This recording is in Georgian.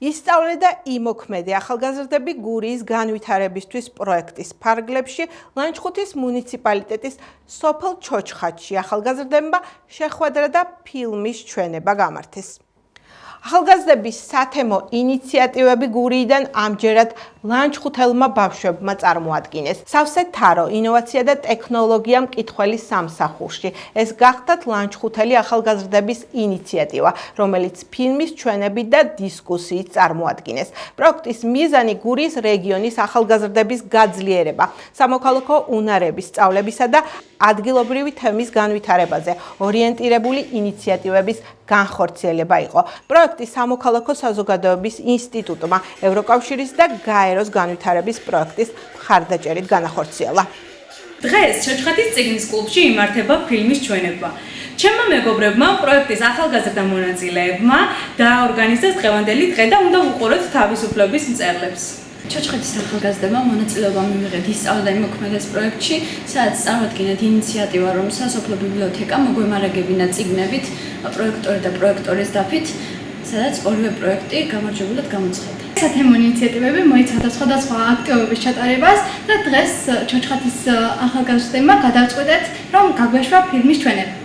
ისწავლე და იმოქმედე ახალგაზრდები გურიის განვითარებისთვის პროექტის ფარგლებში ლანჩხუთის მუნიციპალიტეტის სოფელ ჩოჩხატში ახალგაზრდებმა შეხვედრა და ფილმის ჩვენება გამართეს. ახალგაზრდების სათემო ინიციატივები გურიიდან ამჯერად ლანჩხუთელმა ბავშვებმა წარმოადგინეს. სავსე თარო, ინოვაცია და ტექნოლოგია მკითხველი სამსახურში. ეს გახდათ ლანჩხუთელი ახალგაზრდების ინიციატივა, რომელიც ფილმის ჩვენებით და დისკუსიით წარმოადგინეს. პროექტის მიზანი გურიის რეგიონის ახალგაზრდების გაძლიერება, სამოქალაქო უნარების სწავლებისა და ადგილობრივი თემის განვითარებაზე ორიენტირებული ინიციატივების განხორციელება იყო. პროექტი სამოქალაქო საზოგადოების ინსტიტუტმა, ევროკავშირის და გაეროს განვითარების პროექტის მხარდაჭერით განახორციელა. დღეს ჩოჩხატის წიგნის კლუბში იმართება ფილმის ჩვენება. ჩემმა მეგობრებმა, პროექტის ახალგაზრდა მონაწილეებმა დააორგანიზეს დღევანდელი დღე და უნდა უყუროთ თავისუფლების მწერლებს. ჩოჩხეთის ახალგაზრდებმა მონაწილეობა მიიღეთ ისწავლა და იმოქმედეს პროექტში, სადაც წარმოადგინეთ ინიციატივა, რომ სასოფლო ბიბლიოთეკა მოგვემარაგებინა წიგნებით, პროექტორი და პროექტორის დაფით, სადაც ორივე პროექტი გამარჯვებულად გამოცხადდა. სათემო ინიციატივები მოიცავდა სხვადასხვა აქტივობების ჩატარებას და დღეს ჩოჩხეთის ახალგაზრდებმა გადავწყვიტეთ, რომ გაგვეშვა ფილმის ჩვენება.